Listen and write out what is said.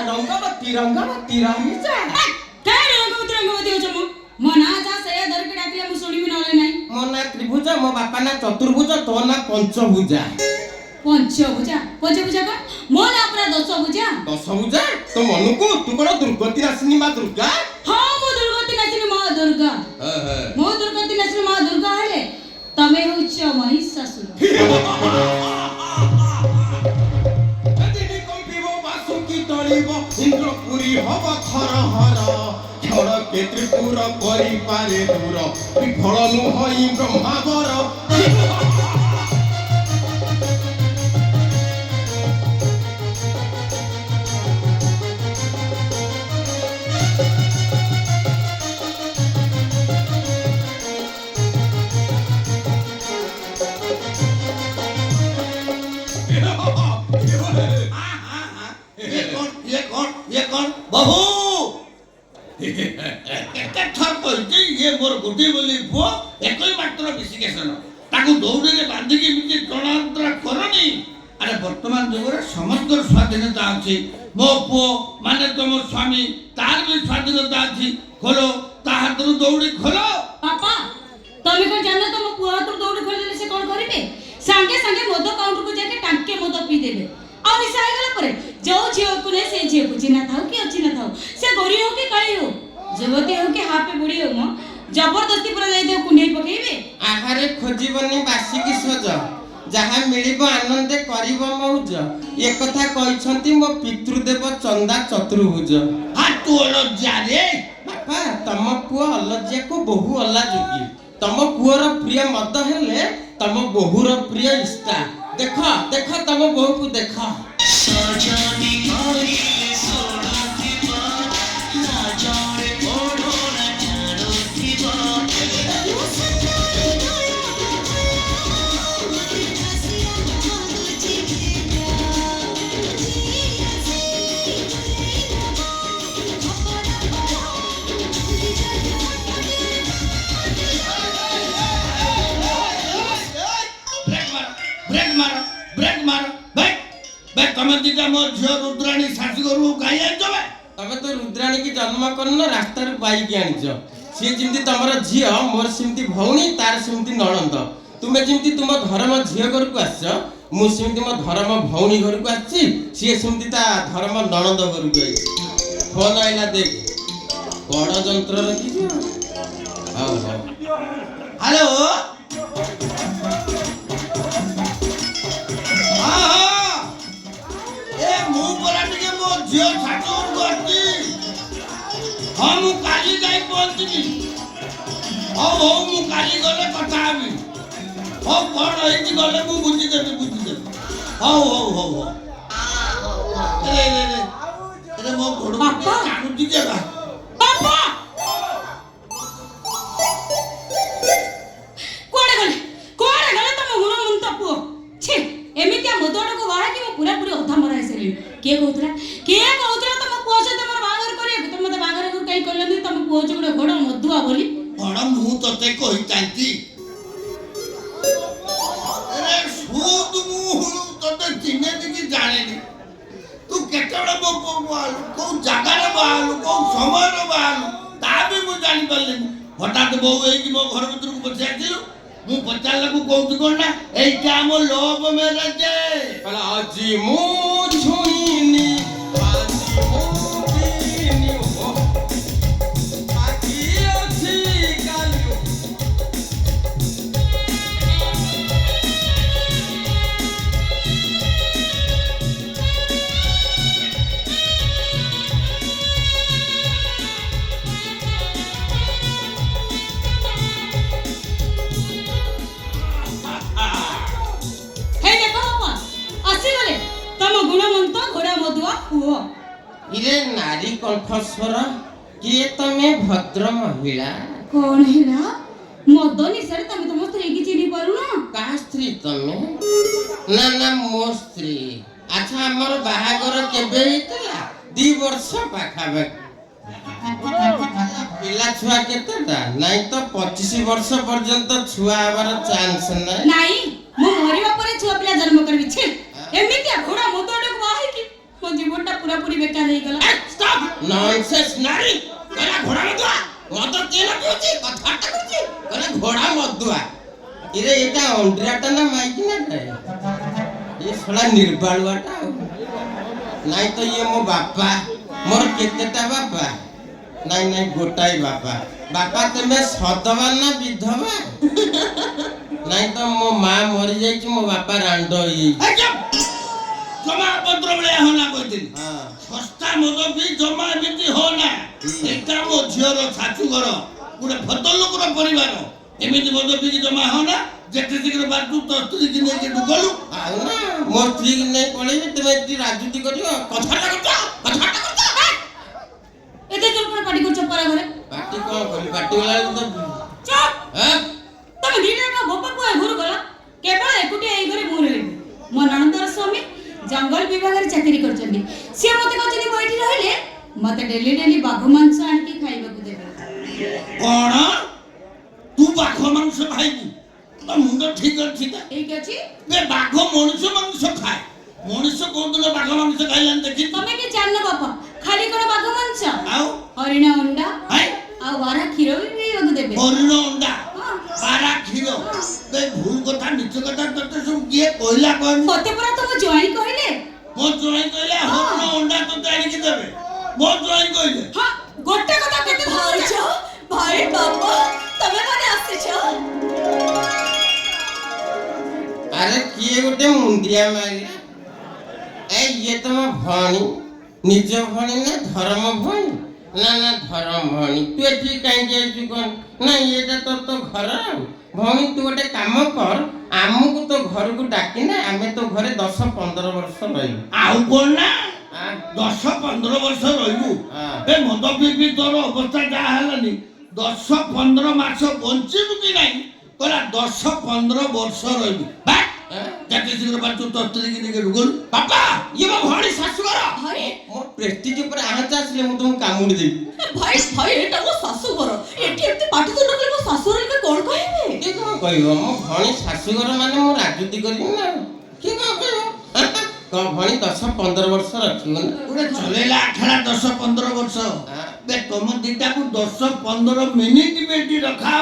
ରଙ୍ଗବତୀ ରହିଯା। କାଇଁ ରଙ୍ଗବତୀ ହଉଛ ମୋ ନାଁ ଯା ସେଇଆ ଧରିକି ଡାକିଲେ ମୁଁ ଶୁଣିବି ନହେଲେ ନାହିଁ। ମୋ ନାଁ ତ୍ରିଭୁଜ, ମୋ ବାପା ନାଁ ଚତୁର୍ଭୁଜ, ତୋ ନାଁ ପଞ୍ଚଭୁଜା। ପଞ୍ଚଭୁଜା କଣ? ମୋ ନାଁ ପୁରା ଦଶଭୁଜା। ଦଶଭୁଜା? ତୋ ମନକୁ ତୁ କଣ ଦୁର୍ଗତି ନାସିନୀ ମା ଦୁର୍ଗା? ହଁ ମୁଁ ଦୁର୍ଗତି ନାସିନୀ ମା ଦୁର୍ଗା। ମୋ ଦୁର୍ଗତି ନାସିନୀ ମା ଦୁର୍ଗା ହେଲେ ତମେ ହଉଛ ମହିଷାସୁର। ଇନ୍ଦ୍ରପୁରୀ ହବ ଥରହର, ଝଡ଼କେ ତ୍ରିପୁର କରିପାରେ ଦୂର, ବିଫଳ ନୁହଁ ବ୍ରହ୍ମାବର। बहु केते थर कहते ये मोर गुटी बोली पुओ एकई मात्र विशिकेशन ताकू दौड़े बांधिकी एमती टणांतरा करनी। अरे वर्तमान जुगरे समस्त स्वाधीनता अच्छी, मो पुओ माने तुम स्वामी तार भी स्वाधीनता अच्छी, खोलो ता हाथरू दौड़ी खोलो। पापा तमे को जानो तुम पुओ हाथरू दौड़ी खोल देले से कोन करिवे? संगे संगे मद काउंटर को जाके टांके मद पी देबे। और निशा आइ गला परे जो झियो को ने से झियो को चिन्हा थाउ कि अच्छी ना थाउ, से गोरी हो कि काई हो, जगती हो कि हापे बुढ़ी हो, म जबरदस्ती पूरा जाई दे कुंडे पकेइबे। आहारे खोजिबनी बासी की सज, जहा मिलिबो आनंदे करिबो मौज, ए कथा कहिसंती मो पितृदेव चंदा चतुर्भुज। आ तू लज्जा रे बापा तम पुओ अलज्जा को बहु अल्लाजुगी, तम पुओर प्रिय मद हेले तम बहुर प्रिय इष्टा। देख देख तम बहु को देख। सजनी मोरी सोडथिबा ना जाने पड़ो ना जाडथिबा। ब्रेक मारो भाई भाई तमे दीटा मोर झियो रुद्राणी शाशी करू काई आइछ बे? तमे तो रुद्राणी की जन्म करन रास्ता रे बाइक आनिछ, सी जिमती तमर झियो मोर सिमती भौणी तार सिमती नणंद। तुमे जिमती तुम धर्म झियो घर को आछ, मु सिमती मो धर्म भौणी घर को आछि, सी सिमती ता धर्म नणंद घर को आइछ। फोन आइला देख बड़ जंत्र रखी जो। हां हां हेलो झियो ठाकुर करती हाँ मु काली जाई पहुंचनी। हो मु काली गले कथा आबी हो कोन होई गले मु बुझी देबी। हो अरे मो घोड़ पापा कानू दिखे बा पापा कोड़े गले तम गुण मुंत पुओ छी एमितिया मदोड़ को वाहा कि मो पूरा पूरी अधा मरा हेसली। के कहउतरा तम पुओ से तमर बागर करिया तम मते बागर को कई करलनी तम पुओ जो घोड़ मधुआ बोली बड़ मु तते कहि तांती। अरे सुद मु तते चिन्हे दिकी जानेनी तू केतडा मो बाल को जगह रे बाल को समय रे बाल ता भी मु जानि परलेनी। हठात बहु एई कि मो घर भीतर को बच्चा दिलु मु पचाला को कहउती कोन ना एई का मो लोभ मेरे जे पला अजी मु छुईनी आजी मु पीनी हो बाकी अछि कालियो। हे देखो बापा आसी गले तम गुणवंत घोड़ा मधुआ पुओ। इरे नारी कंठस्वर किए तमे भद्र महिला? कौन हैला मद निसारे तमे तम स्त्री की चिनी पारु ना? का स्त्री तमे? ना ना मो स्त्री। अच्छा हमर बाहागर केबे हितला? 2 वर्ष पाखा पिला छुआ केतेटा? नहीं तो 25 वर्ष पर्यंत छुआ हबार चांस नहीं। नहीं मो मरिबा परे छुआ पिला जन्म करबी छे एमितिया घोड़ा मदोड़ को वाहे कि मो जीवनटा ପୁରାପୁରି ବେକାର ହେଇଗଲା। stop nonsense ନାରୀ କହିଲା ଘୋଡ଼ା ମଦୁଆ ମଦ କିଏ ନା ପିଉଛି କଥାଟା କରୁଛି କହିଲା ଘୋଡ଼ା ମଦୁଆ ଇରେ ଏଇଟା ଅଣ୍ଡିରାଟା ନା ମାଇକିନାଟା ଏ ଶଳା ନିର୍ବାଳୁଆଟା ଆଉ ନାଇଁ ତ ଇଏ ମୋ ବାପା ମୋର କେତେଟା ବାପା ନାଇଁ ନାଇଁ ଗୋଟାଏ ବାପା ବାପା ତମେ ସଦବା ନା ବିଧବା ନାଇଁ ତ ମୋ ମା ମରି ଯାଇଛି ମୋ ବାପା ରାଣ୍ଡ ହେଇଯାଇଛି ଜମା ପତ୍ର ଭଳିଆ ହନା କହିଥିଲି ହଁ ଶସ୍ତା ମଦ ବି ଜମା ଏମିତି ହନା ଏଇଟା ମୋ ଝିଅର ଶାଶୁଘର ଗୋଟେ ଭଦ୍ର ଲୋକର ପରିବାର ଏମିତି ମଦ ପିଇକି ଜମା ହନା ଯେତେ ଶୀଘ୍ର ବାଟୁ ତ ସ୍ତ୍ରୀକି ନେଇକି ଢୁକଲୁ ଆଉ ନା ମୋ ସ୍ତ୍ରୀକି ନେଇ ପଳେଇବି ତମେ ଏଠି ରାଜୁତି କରିବ କଥାଟା କରୁଛ ଏତେ ଜୋର করে ପାଟି କରୁଛ ପରା ଘରେ? ପାଟି କଣ କରିବି ପାଟି ଗଲା ବେଳକୁ ତ ଚୁପ୍! ଆଁ? ତମେ ଦିଟା ବୋପା ପୁଅ ଘରୁ ଗଲା କେବଳ ଏକୁଟିଆ ଏଇ ଘରେ ମୁଁ ରହିବି। ମୋ ନଣନ୍ଦର ସ୍ୱାମୀ ଜଙ୍ଗଲ ବିଭାଗରେ ଚାକିରି କରିଛନ୍ତି। ସିଏ ମତେ କହିଛନ୍ତି ମୁଁ ଏଠି ରହିଲେ ମତେ ଡେଲି ଡେଲି ବାଘ ମାଂସ ଆଣିକି ଖାଇବାକୁ ଦେବେ। କଣ ତୁ ବାଘ ମାଂସ ଖାଇବୁ ତା ମୁଣ୍ଡ ଠିକ ଅଛି ତା ଠିକ ଅଛି? ବେ ବାଘ ମଣିଷ ମାଂସ ଖାଏ ମଣିଷ କୋଉଦିନ ବାଘ ମାଂସ ଖାଇଲାନି ଦେଖି ତମେ କି ଜାଣିନ ବାପା ଖାଲି କଣ ବାଘ ମାଂସ ଆଉ ହରିଣ ଅଣ୍ଡା ହାଇ ଆଉ ବାରା କ୍ଷୀର ବି ପିଇବାକୁ ଦେବେ। ହରିଣ ଅଣ୍ଡା ହଁ। ପାରା କ୍ଷୀର ବେ ଭୁଲ କଥା ମିଛ କଥା ତତେ ସବୁ କିଏ କହିଲା କହନି ମତେ ପରା ତମ ଜ୍ୱାଇଁ କହିଲେ। ମୋ ଜ୍ୱାଇଁ କହିଲେ ହରିଣ ଅଣ୍ଡା ତତେ ଆଣିକି ଦେବେ ମୋ ଜ୍ୱାଇଁ କହିଲେ ହଁ ଗୋଟେ କଥା କେତେ ଧରୁଛ ଭାଇ ବାପା ତମେ ମାନେ ଆସିଛ। ଆରେ କିଏ ଗୋଟେ ମୁଣ୍ଡିଆ ମାରିଲା ଏ ଇଏ ତମ ଭଉଣୀ ନିଜ ଭଉଣୀ ନା ଧର୍ମ ଭଉଣୀ ନା ନା ଧର୍ମ ଭଉଣୀ ତୁ ଏଠି କାହିଁକି ଆଇଛୁ କଣ ନା ଏଇଟା ତୋର ତ ଘର ଆଉ ଭଉଣୀ ତୁ ଗୋଟେ କାମ କର ଆମକୁ ତୋ ଘରକୁ ଡାକିନା ଆମେ ତୋ ଘରେ 10-15 ବର୍ଷ ରହିବୁ ଆଉ କଣ ନା ଆଁ? 10-15 ବର୍ଷ ରହିବୁ ହଁ। ଏ ମଦ ପିଇ ତୋର ଅବସ୍ଥା ଯାହା ହେଲାନି 10-15 ମାସ ବଞ୍ଚିବୁ କି ନାହିଁ କହିଲା 10-15 ବର୍ଷ ରହିବୁ ବାଟ ଆଁ? ଯେତେ ଶୀଘ୍ର ପାରୁଛୁ ତୋ ସ୍ତ୍ରୀକି ନେଇକି ଢୁକଲୁ ବାପା ଇଏ ମୋ ଭଉଣୀ ଶାଶୁଘର ଭାଇ ମୋ ପ୍ରେଷ୍ଟିଜ ଉପରେ ଆଞ୍ଚ ଆସିଲେ ମୁଁ ତମକୁ କାମୁଡ଼ି ଦେବି ଭାଇ ଭାଇ ଏଟା ମୋ ଶାଶୁଘର ଏଠି ଏମିତି ପାଟିତୁଣ୍ଡ କଲେ ମୋ ଶାଶୁଘର ଲୋକ କଣ କହିବେ? କିଏ କଣ କହିବ ମୋ ଭଉଣୀ ଶାଶୁଘର ମାନେ ମୁଁ ରାଜୁତି କରିବି ନା କିଏ କଣ କହିବ କଣ ଭଉଣୀ 10-15 ବର୍ଷ ରଖିବ ନା ଗୋଟେ ଚଲେଇଲା ଆଖେଳା 10-15 ବର୍ଷ ଆଁ? ବେ ତମ ଦିଟାକୁ 10-15 ମିନିଟ ବି ଏଠି ରଖା